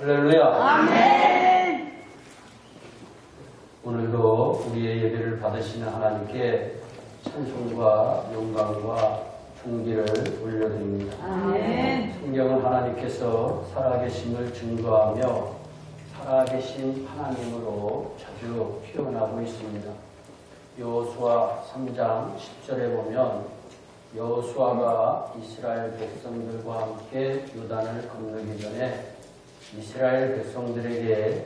할렐루야. 아멘. 오늘도 우리의 예배를 받으시는 하나님께 찬송과 영광과 존귀를 올려드립니다. 아멘. 성경은 하나님께서 살아계심을 증거하며 살아계신 하나님으로 자주 표현하고 있습니다. 여호수아 3장 10절에 보면 여호수아가 이스라엘 백성들과 함께 요단을 건너기 전에 이스라엘 백성들에게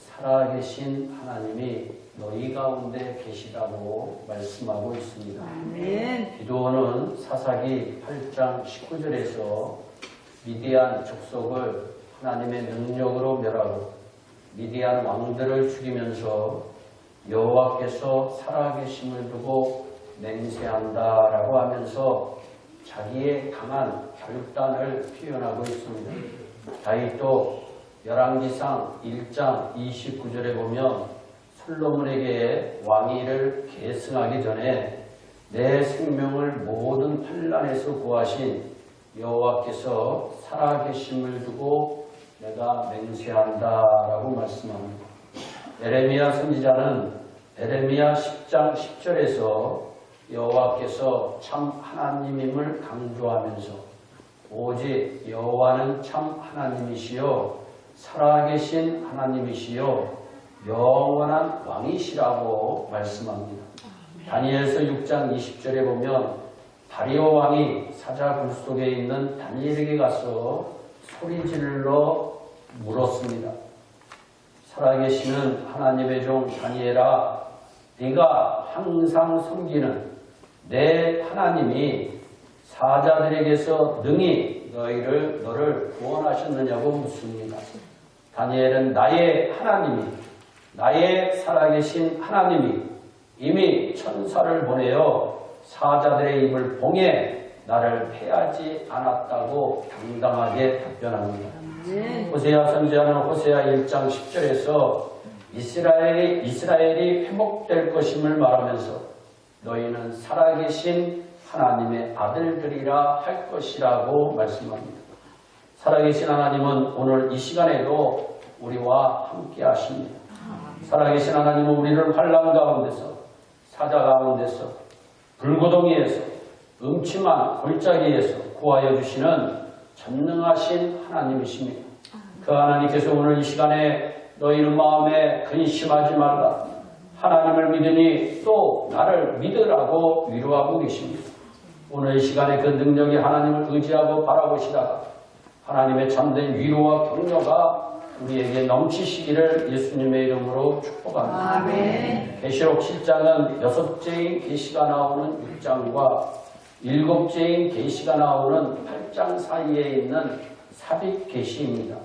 살아계신 하나님이 너희 가운데 계시다고 말씀하고 있습니다. 아멘. 기드온은 사사기 8장 19절에서 미디안 족속을 하나님의 능력으로 멸하고 미디안 왕들을 죽이면서 여호와께서 살아계심을 두고 맹세한다라고 하면서 자기의 강한 결단을 표현하고 있습니다. 다윗도 열왕기상 1장 29절에 보면 솔로몬에게 왕위를 계승하기 전에 내 생명을 모든 환난에서 구하신 여호와께서 살아계심을 두고 내가 맹세한다라고 말씀합니다. 에레미야 선지자는 에레미야 10장 10절에서 여호와께서 참 하나님임을 강조하면서 오직 여호와는 참 하나님이시요 살아계신 하나님이시요 영원한 왕이시라고 말씀합니다. 다니엘서 6장 20절에 보면 다리오 왕이 사자 굴 속에 있는 다니엘에게 가서 소리질러 물었습니다. 살아계시는 하나님의 종 다니엘아, 네가 항상 섬기는 내 하나님이 사자들에게서 능히 너를 구원하셨느냐고 묻습니다. 다니엘은 나의 하나님이, 나의 살아계신 하나님이 이미 천사를 보내어 사자들의 입을 봉해 나를 패하지 않았다고 당당하게 답변합니다. 호세아 선지자는 호세아 1장 10절에서 이스라엘이 회복될 것임을 말하면서 너희는 살아계신 하나님의 아들들이라 할 것이라고 말씀합니다. 살아계신 하나님은 오늘 이 시간에도 우리와 함께 하십니다. 살아계신 하나님은 우리를 환난 가운데서, 사자 가운데서, 불구덩이에서, 음침한 골짜기에서 구하여 주시는 전능하신 하나님이십니다. 그 하나님께서 오늘 이 시간에 너희는 마음에 근심하지 말라. 하나님을 믿으니 또 나를 믿으라고 위로하고 계십니다. 오늘 이 시간에 그 능력이 하나님을 의지하고 바라보시다가 하나님의 참된 위로와 격려가 우리에게 넘치시기를 예수님의 이름으로 축복합니다. 아멘. 계시록 7장은 6재인 계시가 나오는 6장과 7재인 계시가 나오는 8장 사이에 있는 삽입 계시입니다.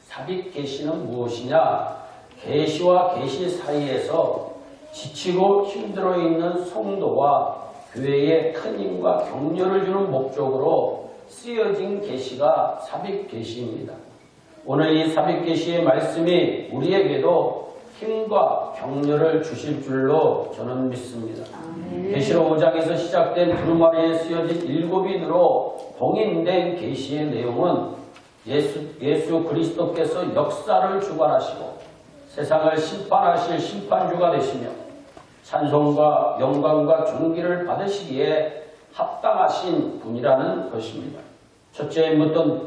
삽입 계시는 무엇이냐? 계시와 계시 사이에서 지치고 힘들어 있는 성도와 교회에 큰 힘과 격려를 주는 목적으로 쓰여진 계시가 삽입 계시입니다. 오늘 이 삽입 계시의 말씀이 우리에게도 힘과 격려를 주실 줄로 저는 믿습니다. 계시록 5장에서 시작된 두루마리에 쓰여진 7인으로 봉인된 계시의 내용은 예수 그리스도께서 역사를 주관하시고 세상을 심판하실 심판주가 되시며 찬송과 영광과 존귀를 받으시기에 합당하신 분이라는 것입니다. 첫째인부터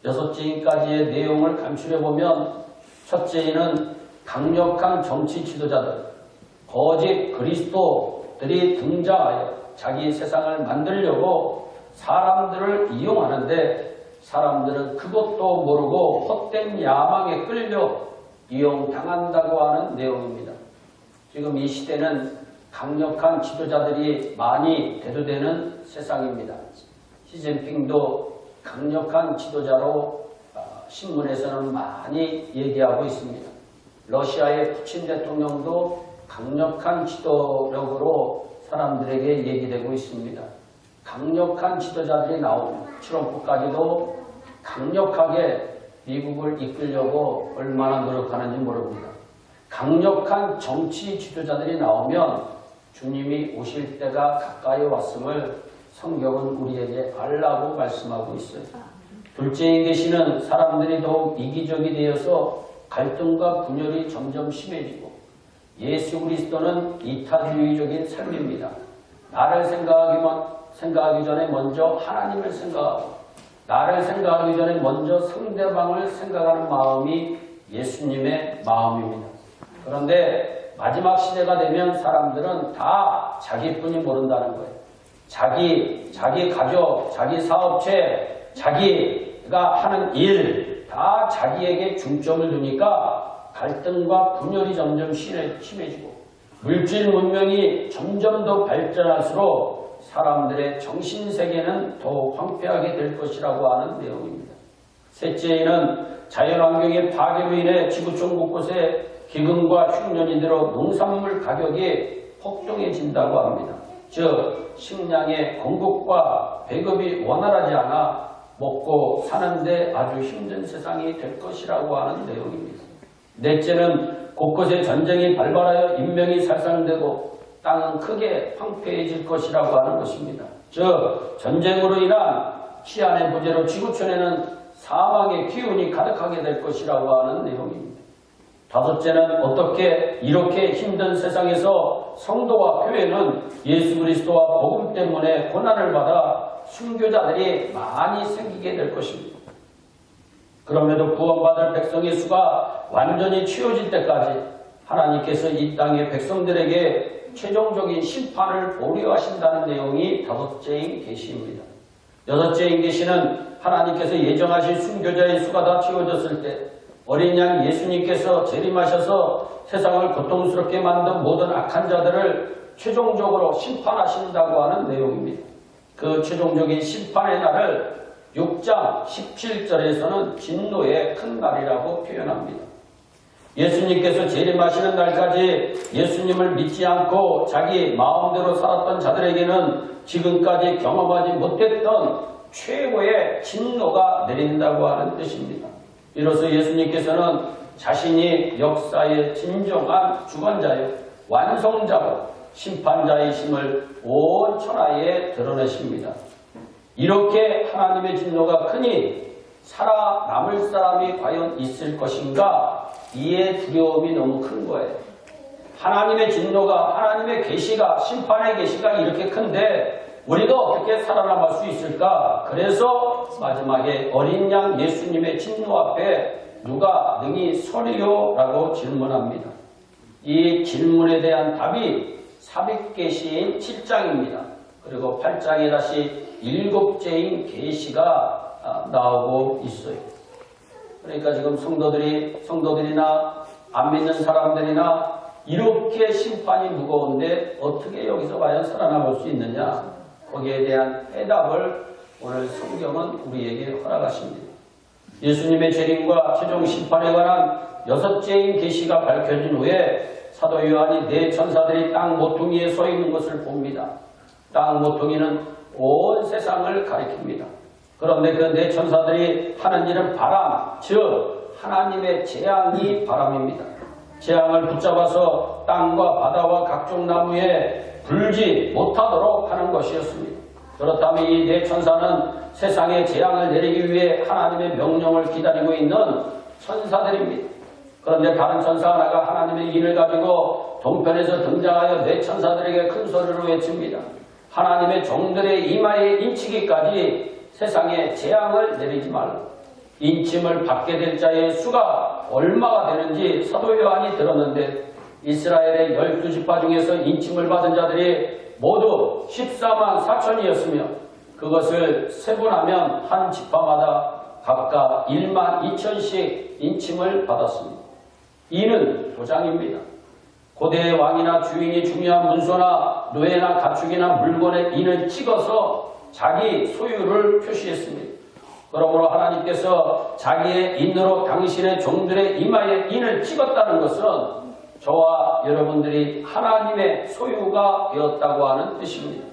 6재인까지의 내용을 간추려보면 첫째인은 강력한 정치 지도자들, 거짓 그리스도들이 등장하여 자기 세상을 만들려고 사람들을 이용하는데 사람들은 그것도 모르고 헛된 야망에 끌려 이용당한다고 하는 내용입니다. 지금 이 시대는 강력한 지도자들이 많이 대두되는 세상입니다. 시진핑도 강력한 지도자로 신문에서는 많이 얘기하고 있습니다. 러시아의 푸친 대통령도 강력한 지도력으로 사람들에게 얘기되고 있습니다. 강력한 지도자들이 나오면 트럼프까지도 강력하게 미국을 이끌려고 얼마나 노력하는지 모릅니다. 강력한 정치 지도자들이 나오면 주님이 오실 때가 가까이 왔음을 성경은 우리에게 알라고 말씀하고 있어요. 둘째인 계시는 사람들이 더욱 이기적이 되어서 갈등과 분열이 점점 심해지고 예수 그리스도는 이타주의적인 삶입니다. 나를 생각하기 전에 먼저 하나님을 생각하고 나를 생각하기 전에 먼저 상대방을 생각하는 마음이 예수님의 마음입니다. 그런데 마지막 시대가 되면 사람들은 다 자기뿐이 모른다는 거예요. 자기 가족, 자기 사업체, 자기가 하는 일 다 자기에게 중점을 두니까 갈등과 분열이 점점 심해지고 물질 문명이 점점 더 발전할수록 사람들의 정신세계는 더욱 황폐하게 될 것이라고 하는 내용입니다. 셋째에는 자연환경의 파괴로 인해 지구촌 곳곳에 기근과 흉년이 들어 농산물 가격이 폭등해진다고 합니다. 즉 식량의 공급과 배급이 원활하지 않아 먹고 사는데 아주 힘든 세상이 될 것이라고 하는 내용입니다. 넷째는 곳곳에 전쟁이 발발하여 인명이 살상되고 땅은 크게 황폐해질 것이라고 하는 것입니다. 즉 전쟁으로 인한 치안의 부재로 지구촌에는 사망의 기운이 가득하게 될 것이라고 하는 내용입니다. 다섯째는 어떻게 이렇게 힘든 세상에서 성도와 교회는 예수 그리스도와 복음 때문에 고난을 받아 순교자들이 많이 생기게 될 것입니다. 그럼에도 구원받을 백성의 수가 완전히 채워질 때까지 하나님께서 이 땅의 백성들에게 최종적인 심판을 보류하신다는 내용이 다섯째인 계시입니다. 여섯째인 계시는 하나님께서 예정하신 순교자의 수가 다 채워졌을 때 어린 양 예수님께서 재림하셔서 세상을 고통스럽게 만든 모든 악한 자들을 최종적으로 심판하신다고 하는 내용입니다. 그 최종적인 심판의 날을 6장 17절에서는 진노의 큰 날이라고 표현합니다. 예수님께서 재림하시는 날까지 예수님을 믿지 않고 자기 마음대로 살았던 자들에게는 지금까지 경험하지 못했던 최고의 진노가 내린다고 하는 뜻입니다. 이로써 예수님께서는 자신이 역사의 진정한 주관자요 완성자고 심판자이심을 온 천하에 드러내십니다. 이렇게 하나님의 진노가 크니 살아남을 사람이 과연 있을 것인가? 이에 두려움이 너무 큰 거예요. 하나님의 진노가, 하나님의 계시가, 심판의 계시가 이렇게 큰데 우리가 어떻게 살아남을 수 있을까? 그래서 마지막에 어린 양 예수님의 진노 앞에 누가 능히 서리요? 라고 질문합니다. 이 질문에 대한 답이 삽입계시인 7장입니다. 그리고 8장에 다시 7제인 계시가 나오고 있어요. 그러니까 지금 성도들이나 안 믿는 사람들이나 이렇게 심판이 무거운데 어떻게 여기서 과연 살아남을 수 있느냐? 거기에 대한 해답을 오늘 성경은 우리에게 허락하십니다. 예수님의 재림과 최종 심판에 관한 6제인 계시가 밝혀진 후에 사도 요한이 네 천사들이 땅 모퉁이에 서 있는 것을 봅니다. 땅 모퉁이는 온 세상을 가리킵니다. 그런데 그 네 천사들이 하는 일은 바람, 즉 하나님의 재앙이 바람입니다. 재앙을 붙잡아서 땅과 바다와 각종 나무에 불지 못하도록 하는 것이었습니다. 그렇다면 이 네 천사는 세상에 재앙을 내리기 위해 하나님의 명령을 기다리고 있는 천사들입니다. 그런데 다른 천사 하나가 하나님의 인을 가지고 동편에서 등장하여 네 천사들에게 큰 소리로 외칩니다. 하나님의 종들의 이마에 인치기까지 세상에 재앙을 내리지 말라. 인침을 받게 될 자의 수가 얼마가 되는지 사도 요한이 들었는데 이스라엘의 12지파 중에서 인침을 받은 자들이 모두 14만 4천이었으며 그것을 세분하면 한 지파마다 각각 1만 2천씩 인침을 받았습니다. 이는 도장입니다. 고대의 왕이나 주인이 중요한 문서나 노예나 가축이나 물건에 인을 찍어서 자기 소유를 표시했습니다. 그러므로 하나님께서 자기의 인으로 당신의 종들의 이마에 인을 찍었다는 것은 저와 여러분들이 하나님의 소유가 되었다고 하는 뜻입니다.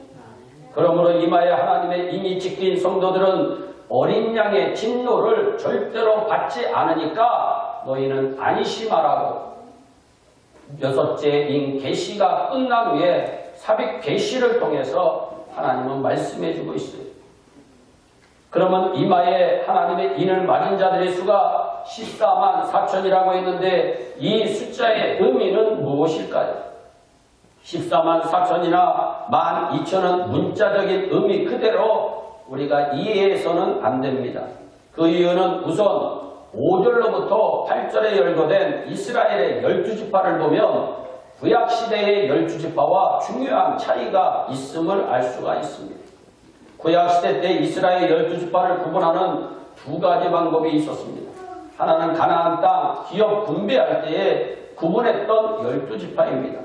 그러므로 이마에 하나님의 인이 찍힌 성도들은 어린 양의 진노를 절대로 받지 않으니까 너희는 안심하라고 6제인 계시가 끝난 후에 삽입 계시를 통해서 하나님은 말씀해주고 있어요. 그러면 이마에 하나님의 인을 맞은 자들의 수가 14만 4천이라고 했는데 이 숫자의 의미는 무엇일까요? 14만 4천이나 12,000은 문자적인 의미 그대로 우리가 이해해서는 안 됩니다. 그 이유는 우선 5절로부터 8절에 열거된 이스라엘의 12지파를 보면 구약시대의 12지파와 중요한 차이가 있음을 알 수가 있습니다. 구약시대 때 이스라엘 12지파를 구분하는 두 가지 방법이 있었습니다. 하나는 가나안 땅 기업 분배할 때에 구분했던 12지파입니다.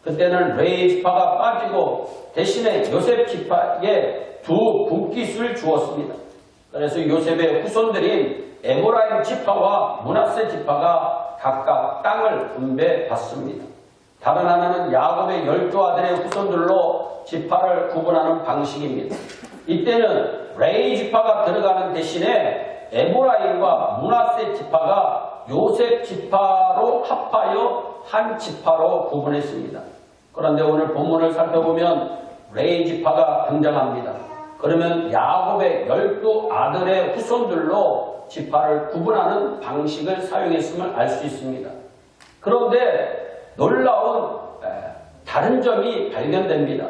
그때는 레위 지파가 빠지고 대신에 요셉 지파에 두 분깃을 주었습니다. 그래서 요셉의 후손들인 에브라임 지파와 므낫세 지파가 각각 땅을 분배받습니다. 다른 하나는 야곱의 12아들의 후손들로 지파를 구분하는 방식입니다. 이때는 레위 지파가 들어가는 대신에 에브라임과 므낫세 지파가 요셉 지파로 합하여 한 지파로 구분했습니다. 그런데 오늘 본문을 살펴보면 레위 지파가 등장합니다. 그러면 야곱의 12아들의 후손들로 지파를 구분하는 방식을 사용했음을 알 수 있습니다. 그런데 놀라운 다른 점이 발견됩니다.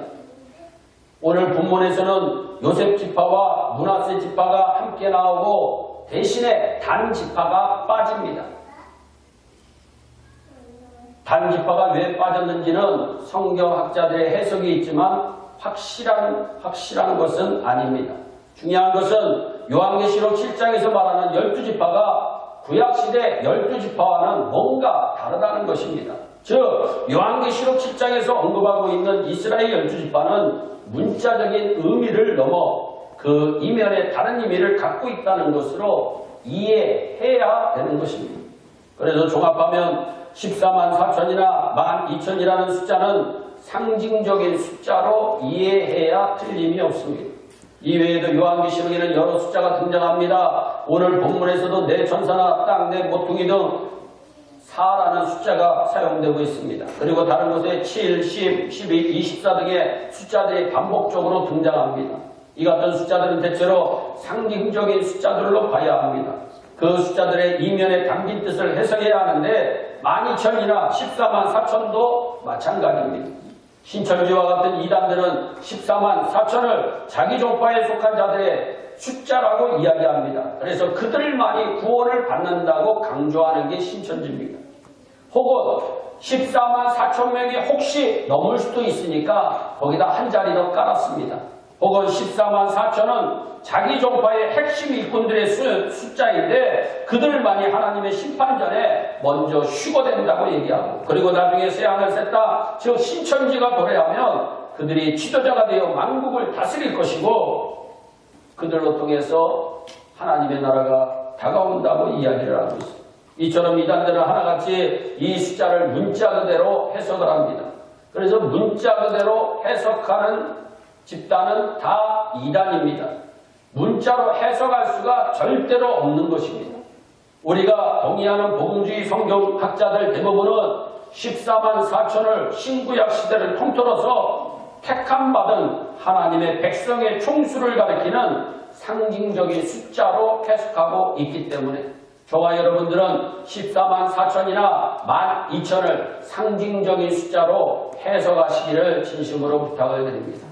오늘 본문에서는 요셉 지파와 므낫세 지파가 함께 나오고 대신에 단 지파가 빠집니다. 단 지파가 왜 빠졌는지는 성경학자들의 해석이 있지만 확실한 것은 아닙니다. 중요한 것은 요한계시록 7장에서 말하는 12지파가 구약시대 12지파와는 뭔가 다르다는 것입니다. 즉 요한계시록 7장에서 언급하고 있는 이스라엘 12지파는 문자적인 의미를 넘어 그 이면에 다른 의미를 갖고 있다는 것으로 이해해야 되는 것입니다. 그래서 종합하면 14만 4천이나 12,000이라는 숫자는 상징적인 숫자로 이해해야 틀림이 없습니다. 이외에도 요한계시록에는 여러 숫자가 등장합니다. 오늘 본문에서도 내 천사나 땅 내 모퉁이 등 4라는 숫자가 사용되고 있습니다. 그리고 다른 곳에 7, 10, 12, 24 등의 숫자들이 반복적으로 등장합니다. 이 같은 숫자들은 대체로 상징적인 숫자들로 봐야 합니다. 그 숫자들의 이면에 담긴 뜻을 해석해야 하는데 12,000이나 14만 4천도 마찬가지입니다. 신천지와 같은 이단들은 14만 4천을 자기 종파에 속한 자들의 숫자라고 이야기합니다. 그래서 그들만이 구원을 받는다고 강조하는 게 신천지입니다. 혹은 14만 4천 명이 혹시 넘을 수도 있으니까 거기다 한 자리 더 깔았습니다. 혹은 14만 4천은 자기 종파의 핵심 일꾼들의 숫자인데 그들만이 하나님의 심판전에 먼저 휴거된다고 얘기하고 그리고 나중에 새하늘 새 땅 즉 신천지가 도래하면 그들이 지도자가 되어 만국을 다스릴 것이고 그들로 통해서 하나님의 나라가 다가온다고 이야기를 하고 있습니다. 이처럼 이단들은 하나같이 이 숫자를 문자 그대로 해석을 합니다. 그래서 문자 그대로 해석하는 집단은 다 이단입니다. 문자로 해석할 수가 절대로 없는 것입니다. 우리가 동의하는 복음주의 성경학자들 대부분은 14만 4천을 신구약 시대를 통틀어서 택함받은 하나님의 백성의 총수를 가리키는 상징적인 숫자로 해석하고 있기 때문에 저와 여러분들은 14만 4천이나 12,000을 상징적인 숫자로 해석하시기를 진심으로 부탁을 드립니다.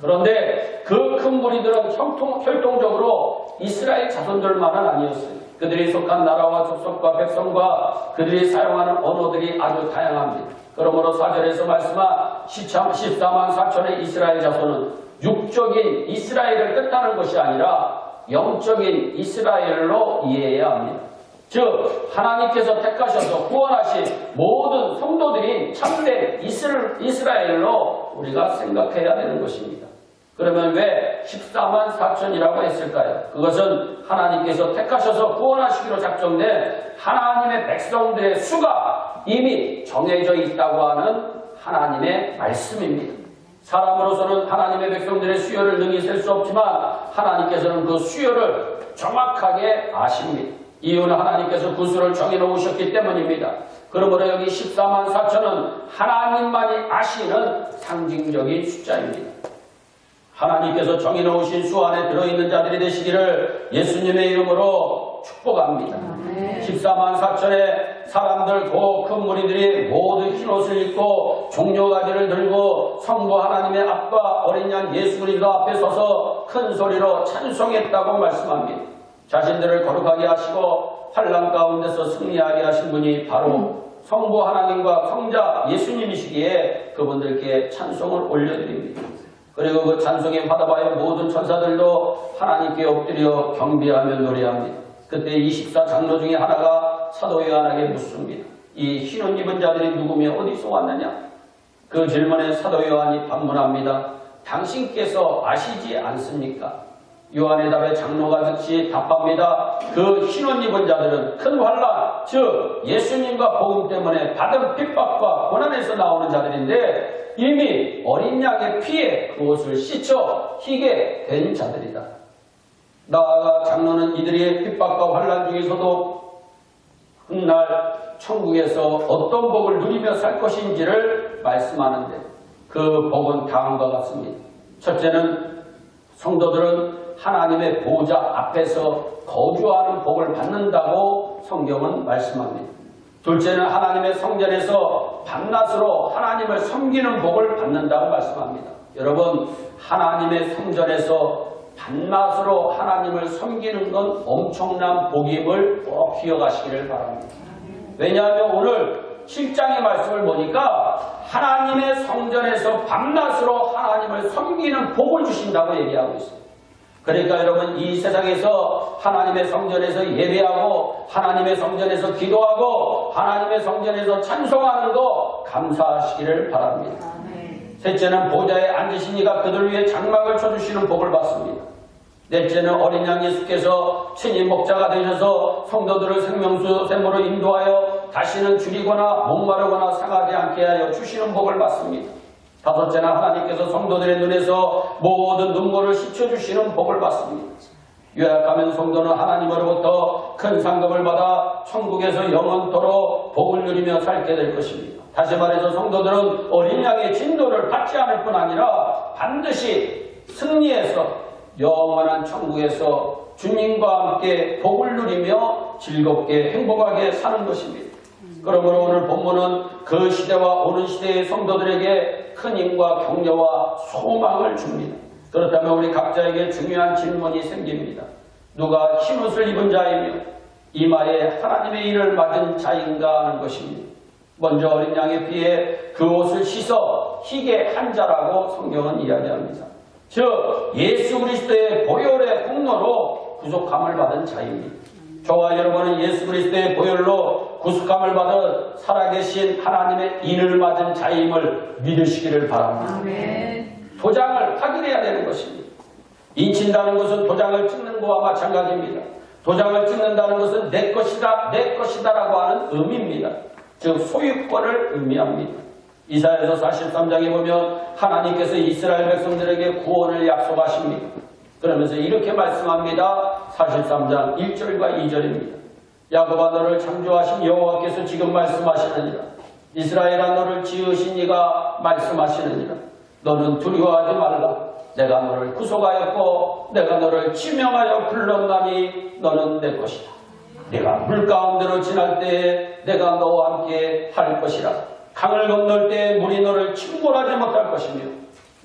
그런데 그 큰 무리들은 혈통적으로 이스라엘 자손들만은 아니었어요. 그들이 속한 나라와 족속과 백성과 그들이 사용하는 언어들이 아주 다양합니다. 그러므로 4절에서 말씀한 14만 4천의 이스라엘 자손은 육적인 이스라엘을 뜻하는 것이 아니라 영적인 이스라엘로 이해해야 합니다. 즉 하나님께서 택하셔서 구원하신 모든 성도들인 참된 이스라엘로 우리가 생각해야 되는 것입니다. 그러면 왜 14만 4천이라고 했을까요? 그것은 하나님께서 택하셔서 구원하시기로 작정된 하나님의 백성들의 수가 이미 정해져 있다고 하는 하나님의 말씀입니다. 사람으로서는 하나님의 백성들의 수요를 능히 셀 수 없지만 하나님께서는 그 수요를 정확하게 아십니다. 이유는 하나님께서 그 수를 정해놓으셨기 때문입니다. 그러므로 여기 14만 4천은 하나님만이 아시는 상징적인 숫자입니다. 하나님께서 정해놓으신 수 안에 들어있는 자들이 되시기를 예수님의 이름으로 축복합니다. 14만 4천의 사람들 그 큰 무리들이 모두 흰옷을 입고 종려가지를 들고 성부 하나님의 앞과 어린 양 예수 그리스도 앞에 서서 큰 소리로 찬송했다고 말씀합니다. 자신들을 거룩하게 하시고 환난 가운데서 승리하게 하신 분이 바로 성부 하나님과 성자 예수님이시기에 그분들께 찬송을 올려드립니다. 그리고 그 찬송에 받아봐야 모든 천사들도 하나님께 엎드려 경배하며 노래합니다. 그때 24 장로 중에 하나가 사도 요한에게 묻습니다. 이 흰옷 입은 자들이 누구며 어디서 왔느냐? 그 질문에 사도 요한이 반문합니다. 당신께서 아시지 않습니까? 요한의 답에 장로가 즉시 답합니다. 그 흰옷 입은 자들은 큰 환난, 즉 예수님과 복음 때문에 받은 핍박과 고난에서 나오는 자들인데 이미 어린 양의 피에 그 옷을 씻어 희게 된 자들이다. 나아가 장로는 이들의 핍박과 환난 중에서도 훗날 천국에서 어떤 복을 누리며 살 것인지를 말씀하는데 그 복은 다음과 같습니다. 첫째는 성도들은 하나님의 보좌 앞에서 거주하는 복을 받는다고 성경은 말씀합니다. 둘째는 하나님의 성전에서 밤낮으로 하나님을 섬기는 복을 받는다고 말씀합니다. 여러분, 하나님의 성전에서 밤낮으로 하나님을 섬기는 건 엄청난 복임을 꼭 기억하시기를 바랍니다. 왜냐하면 오늘 7장의 말씀을 보니까 하나님의 성전에서 밤낮으로 하나님을 섬기는 복을 주신다고 얘기하고 있습니다. 그러니까 여러분, 이 세상에서 하나님의 성전에서 예배하고 하나님의 성전에서 기도하고 하나님의 성전에서 찬송하는 거 감사하시기를 바랍니다. 셋째는 보좌에 앉으신 이가 그들 위해 장막을 쳐주시는 복을 받습니다. 넷째는 어린 양 예수께서 친히 목자가 되셔서 성도들을 생명수 샘으로 인도하여 다시는 줄이거나 목마르거나 상하지 않게 하여 주시는 복을 받습니다. 다섯째는 하나님께서 성도들의 눈에서 모든 눈물을 씻어주시는 복을 받습니다. 요약하면 성도는 하나님으로부터 큰 상급을 받아 천국에서 영원토록 복을 누리며 살게 될 것입니다. 다시 말해서 성도들은 어린 양의 진도를 받지 않을 뿐 아니라 반드시 승리해서 영원한 천국에서 주님과 함께 복을 누리며 즐겁게 행복하게 사는 것입니다. 그러므로 오늘 본문은 그 시대와 오는 시대의 성도들에게 큰 힘과 격려와 소망을 줍니다. 그렇다면 우리 각자에게 중요한 질문이 생깁니다. 누가 흰옷을 입은 자이며 이마에 하나님의 일을 맞은 자인가 하는 것입니다. 먼저 어린 양의 피에 그 옷을 씻어 희게 한 자라고 성경은 이야기합니다. 즉 예수 그리스도의 보혈의 공로로 구속함을 받은 자입니다. 저와 여러분은 예수 그리스도의 보혈로 구속함을 받은 살아계신 하나님의 인을 맞은 자임을 믿으시기를 바랍니다. 도장을 확인해야 되는 것입니다. 인친다는 것은 도장을 찍는 것과 마찬가지입니다. 도장을 찍는다는 것은 내 것이다, 내 것이다라고 하는 의미입니다. 즉 소유권을 의미합니다. 이사야서 43장에 보면 하나님께서 이스라엘 백성들에게 구원을 약속하십니다. 그러면서 이렇게 말씀합니다. 43장 1절과 2절입니다. 야곱아 너를 창조하신 여호와께서 지금 말씀하시느니라. 이스라엘아 너를 지으신 이가 말씀하시느니라. 너는 두려워하지 말라. 내가 너를 구속하였고 내가 너를 지명하여 불렀나니 너는 내 것이다. 내가 물 가운데로 지날 때에 내가 너와 함께 할 것이라. 강을 건널 때에 물이 너를 침몰하지 못할 것이며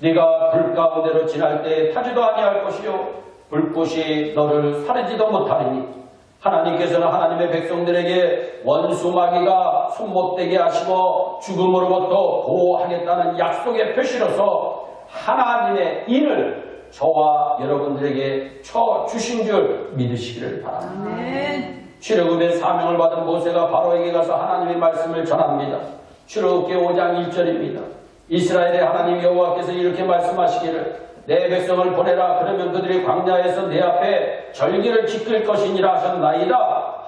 네가 불 가운데로 지날 때에 타지도 아니할 것이요 불꽃이 너를 사르지도 못하리니. 하나님께서는 하나님의 백성들에게 원수 마귀가 손못대게 하시고 죽음으로부터 보호하겠다는 약속의 표시로서 하나님의 인을 저와 여러분들에게 주신 줄 믿으시기를 바랍니다. 출애굽의 사명을 받은 모세가 바로에게 가서 하나님의 말씀을 전합니다. 출애굽기 5장 1절입니다. 이스라엘의 하나님 여호와께서 이렇게 말씀하시기를 내 백성을 보내라. 그러면 그들이 광야에서 내 앞에 절기를 지킬 것이니라 하셨나이다.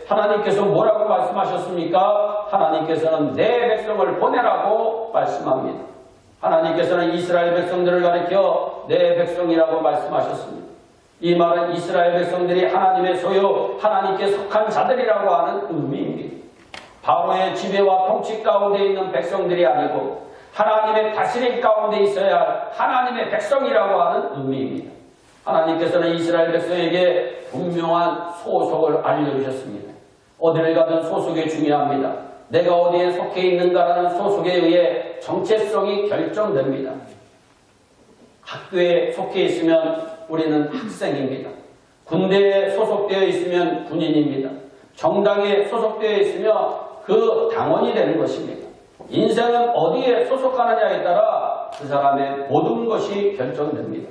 하나님께서 뭐라고 말씀하셨습니까? 하나님께서는 내 백성을 보내라고 말씀합니다. 하나님께서는 이스라엘 백성들을 가리켜 내 백성이라고 말씀하셨습니다. 이 말은 이스라엘 백성들이 하나님의 소유, 하나님께 속한 자들이라고 하는 의미입니다. 바로의 지배와 통치 가운데 있는 백성들이 아니고 하나님의 다스림 가운데 있어야 할 하나님의 백성이라고 하는 의미입니다. 하나님께서는 이스라엘 백성에게 분명한 소속을 알려주셨습니다. 어디를 가든 소속이 중요합니다. 내가 어디에 속해 있는가라는 소속에 의해 정체성이 결정됩니다. 학교에 속해 있으면 우리는 학생입니다. 군대에 소속되어 있으면 군인입니다. 정당에 소속되어 있으면 그 당원이 되는 것입니다. 인생은 어디에 소속하느냐에 따라 그 사람의 모든 것이 결정됩니다.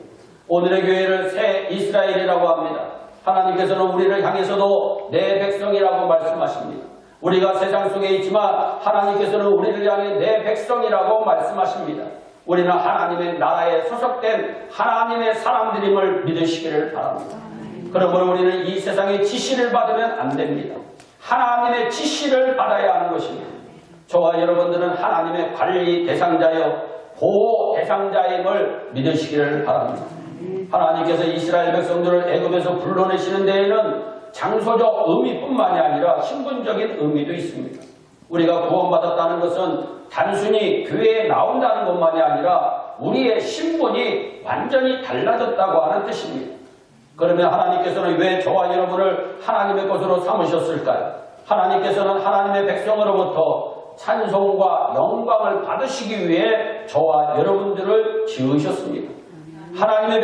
오늘의 교회를 새 이스라엘이라고 합니다. 하나님께서는 우리를 향해서도 내 백성이라고 말씀하십니다. 우리가 세상 속에 있지만 하나님께서는 우리를 향해 내 백성이라고 말씀하십니다. 우리는 하나님의 나라에 소속된 하나님의 사람들임을 믿으시기를 바랍니다. 그러므로 우리는 이 세상의 지시를 받으면 안 됩니다. 하나님의 지시를 받아야 하는 것입니다. 저와 여러분들은 하나님의 관리 대상자여 보호 대상자임을 믿으시기를 바랍니다. 하나님께서 이스라엘 백성들을 애굽에서 불러내시는 데에는 장소적 의미뿐만이 아니라 신분적인 의미도 있습니다. 우리가 구원받았다는 것은 단순히 교회에 나온다는 것만이 아니라 우리의 신분이 완전히 달라졌다고 하는 뜻입니다. 그러면 하나님께서는 왜 저와 여러분을 하나님의 것으로 삼으셨을까요? 하나님께서는 하나님의 백성으로부터 찬송과 영광을 받으시기 위해 저와 여러분들을 지으셨습니다. 하나님의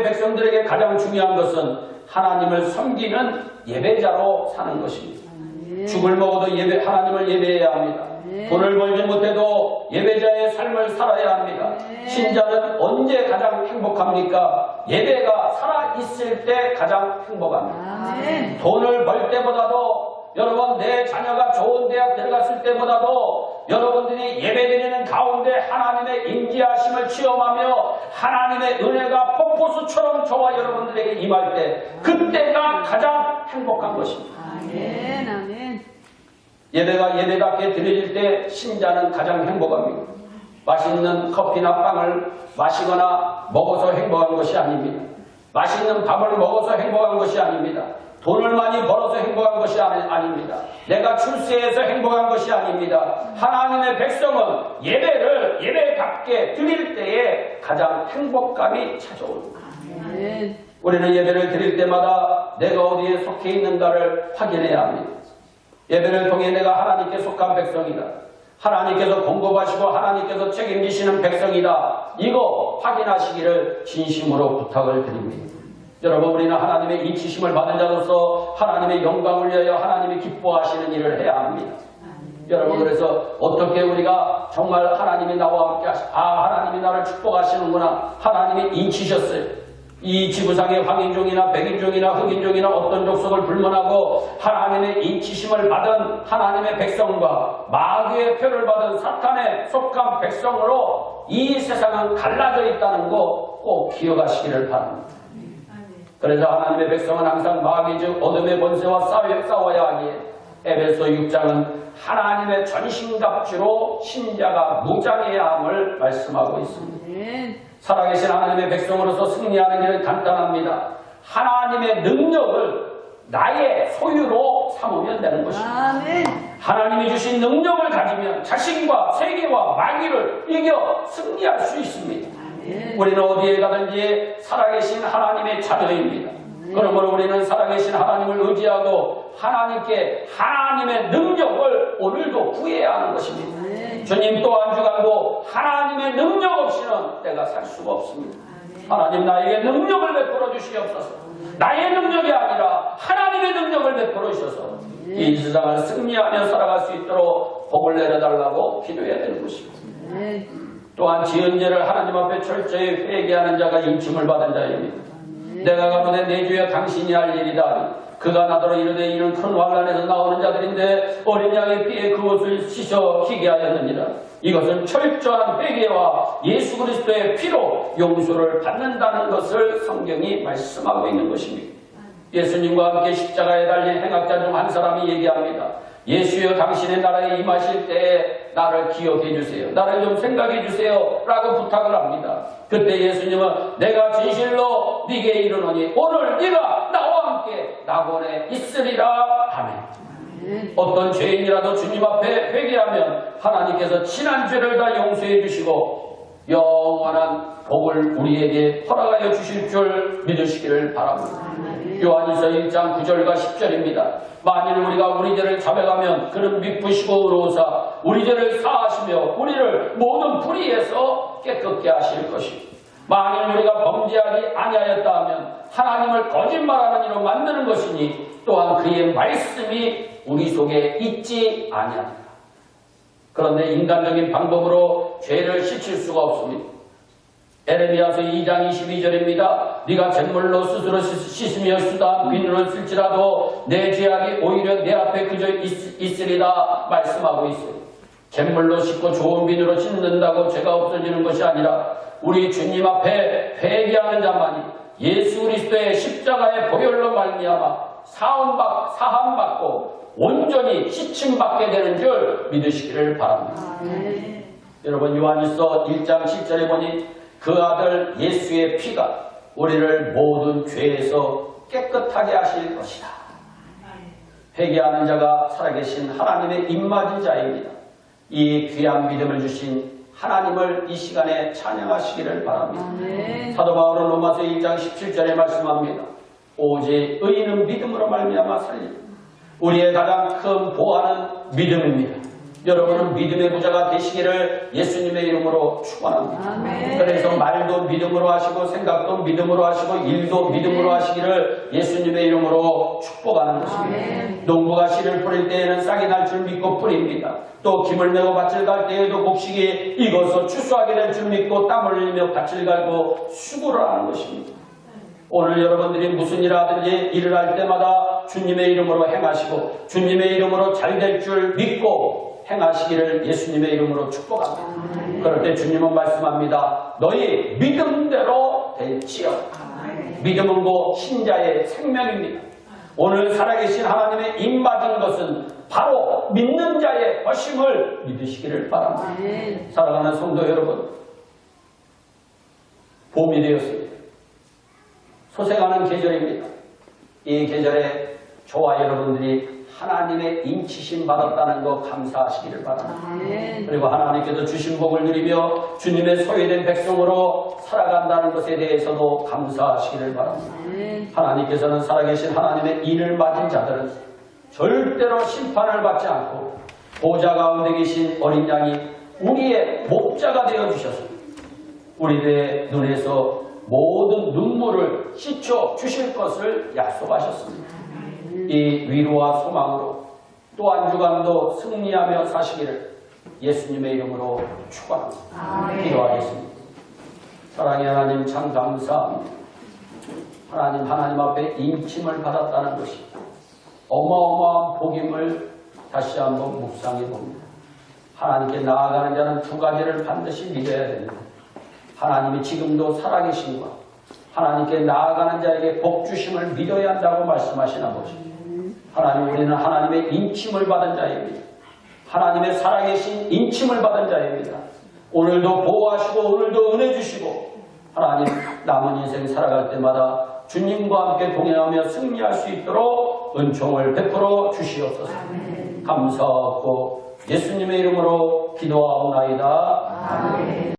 백성들에게 가장 중요한 것은 하나님을 섬기는 예배자로 사는 것입니다. 죽을 먹어도 하나님을 예배해야 합니다. 돈을 벌지 못해도 예배자의 삶을 살아야 합니다. 신자는 언제 가장 행복합니까? 예배가 살아있을 때 가장 행복합니다. 돈을 벌 때보다도 여러분 내 자녀가 좋은 대학 들어갔을 때보다도 여러분들이 예배드리는 가운데 하나님의 임재하심을 체험하며 하나님의 은혜가 폭포수처럼 저와 여러분들에게 임할 때 그때가 가장 행복한 것입니다. 아멘, 아멘. 예배가 예배답게 드려질 때 신자는 가장 행복합니다. 맛있는 커피나 빵을 마시거나 먹어서 행복한 것이 아닙니다. 맛있는 밥을 먹어서 행복한 것이 아닙니다. 돈을 많이 벌어서 행복한 것이 아닙니다. 내가 출세해서 행복한 것이 아닙니다. 하나님의 백성은 예배를 예배답게 드릴 때에 가장 행복감이 찾아옵니다. 아멘. 우리는 예배를 드릴 때마다 내가 어디에 속해 있는가를 확인해야 합니다. 예배를 통해 내가 하나님께 속한 백성이다. 하나님께서 공급하시고 하나님께서 책임지시는 백성이다. 이거 확인하시기를 진심으로 부탁을 드립니다. 여러분 우리는 하나님의 인치심을 받은 자로서 하나님의 영광을 위하여 하나님이 기뻐하시는 일을 해야 합니다. 여러분 그래서 어떻게 우리가 정말 하나님이 나와 함께 하나님이 나를 축복하시는구나. 하나님이 인치셨어요. 이 지구상의 황인종이나 백인종이나 흑인종이나 어떤 족속을 불문하고 하나님의 인치심을 받은 하나님의 백성과 마귀의 표를 받은 사탄에 속한 백성으로 이 세상은 갈라져 있다는 거 꼭 기억하시기를 바랍니다. 그래서 하나님의 백성은 항상 마귀 즉 어둠의 권세와 싸워야 하기에 에베소 6장은 하나님의 전신갑주로 신자가 무장해야 함을 말씀하고 있습니다. 살아계신 하나님의 백성으로서 승리하는 길은 간단합니다. 하나님의 능력을 나의 소유로 삼으면 되는 것입니다. 아멘. 하나님이 주신 능력을 가지면 자신과 세계와 마귀를 이겨 승리할 수 있습니다. 우리는 어디에 가든지 살아계신 하나님의 자녀입니다. 그러므로 우리는 살아계신 하나님을 의지하고 하나님께 하나님의 능력을 오늘도 구해야 하는 것입니다. 주님 또 한 주간도 하나님의 능력 없이는 내가 살 수가 없습니다. 하나님 나에게 능력을 베풀어 주시옵소서. 나의 능력이 아니라 하나님의 능력을 베풀어 주셔서 이 세상을 승리하며 살아갈 수 있도록 복을 내려달라고 기도해야 되는 것입니다. 또한 지은 죄를 하나님 앞에 철저히 회개하는 자가 인침을 받은 자입니다. 내가 가로되 내 주여 당신이 할 일이다. 그가 나더러 이르되 이는 큰 환난에서 나오는 자들인데 어린 양의 피에 그것을 씻어 희게 하였느니라. 이것은 철저한 회개와 예수 그리스도의 피로 용서를 받는다는 것을 성경이 말씀하고 있는 것입니다. 예수님과 함께 십자가에 달린 행악자 중 한 사람이 얘기합니다. 예수여 당신의 나라에 임하실 때에 나를 기억해 주세요. 나를 좀 생각해 주세요. 라고 부탁을 합니다. 그때 예수님은 내가 진실로 네게 이르노니 오늘 네가 나와 함께 낙원에 있으리라. 아멘. 어떤 죄인이라도 주님 앞에 회개하면 하나님께서 친한 죄를 다 용서해 주시고 영원한 복을 우리에게 허락하여 주실 줄 믿으시기를 바랍니다. 요한일서 1장 9절과 10절입니다. 만일 우리가 우리 죄를 자백하면 그는 미쁘시고 의로우사 우리 죄를 사하시며 우리를 모든 불의에서 깨끗게 하실 것이고 만일 우리가 범죄하지 아니하였다 하면 하나님을 거짓말하는 이로 만드는 것이니 또한 그의 말씀이 우리 속에 있지 아니하니라. 그런데 인간적인 방법으로 죄를 씻을 수가 없습니다. 에레미야서 2장 22절입니다. 네가 잿물로 스스로 씻으며 수다 비누를 쓸지라도 내 죄악이 오히려 내 앞에 그저 있으리라 말씀하고 있어요. 잿물로 씻고 좋은 비누로 씻는다고 죄가 없어지는 것이 아니라 우리 주님 앞에 회개하는 자만이 예수 그리스도의 십자가의 보혈로 말미암아 사함받고 온전히 씻음받게 되는 줄 믿으시기를 바랍니다. 여러분 요한일서 1장 7절에 보니 그 아들 예수의 피가 우리를 모든 죄에서 깨끗하게 하실 것이다. 회개하는 자가 살아계신 하나님의 입맞은 자입니다. 이 귀한 믿음을 주신 하나님을 이 시간에 찬양하시기를 바랍니다. 사도 바울은 로마서 1장 17절에 말씀합니다. 오직 의인은 믿음으로 말미암아 살리라. 우리의 가장 큰 보화는 믿음입니다. 여러분은 믿음의 부자가 되시기를 예수님의 이름으로 축원합니다. 그래서 말도 믿음으로 하시고 생각도 믿음으로 하시고 일도 믿음으로 하시기를 예수님의 이름으로 축복하는 것입니다. 농부가 씨를 뿌릴 때에는 싹이 날 줄 믿고 뿌립니다. 또 김을 메고 밭을 갈 때에도 곡식이 익어서 추수하게 될 줄 믿고 땀을 흘리며 밭을 갈고 수고를 하는 것입니다. 오늘 여러분들이 무슨 일을 하든지 일을 할 때마다 주님의 이름으로 행하시고 주님의 이름으로 잘 될 줄 믿고 행하시기를 예수님의 이름으로 축복합니다. 그럴 때 주님은 말씀합니다. 너희 믿음대로 될지어다. 믿음은 곧 신자의 생명입니다. 오늘 살아계신 하나님의 입맞은 것은 바로 믿는 자의 것임을 믿으시기를 바랍니다. 사랑하는 성도 여러분, 봄이 되었습니다. 소생하는 계절입니다. 이 계절에 저와 여러분들이 하나님의 인치심 받았다는 거 감사하시기를 바랍니다. 그리고 하나님께서 주신 복을 누리며 주님의 소유된 백성으로 살아간다는 것에 대해서도 감사하시기를 바랍니다. 하나님께서는 살아계신 하나님의 인을 맞은 자들은 절대로 심판을 받지 않고 보좌 가운데 계신 어린 양이 우리의 목자가 되어주셨습니다. 우리의 눈에서 모든 눈물을 씻어 주실 것을 약속하셨습니다. 이 위로와 소망으로 또 한 주간도 승리하며 사시기를 예수님의 이름으로 축원합니다. 기도하겠습니다. 사랑의 하나님 참 감사합니다. 하나님 앞에 인침을 받았다는 것이 어마어마한 복임을 다시 한번 묵상해 봅니다. 하나님께 나아가는 자는 두 가지를 반드시 믿어야 됩니다. 하나님이 지금도 살아계신 것, 하나님께 나아가는 자에게 복 주심을 믿어야 한다고 말씀하신 아버지. 하나님, 우리는 하나님의 인침을 받은 자입니다. 하나님의 살아계신 인침을 받은 자입니다. 오늘도 보호하시고 오늘도 은혜 주시고 하나님 남은 인생 살아갈 때마다 주님과 함께 동행하며 승리할 수 있도록 은총을 베풀어 주시옵소서. 감사하고 예수님의 이름으로 기도하옵나이다. 아멘.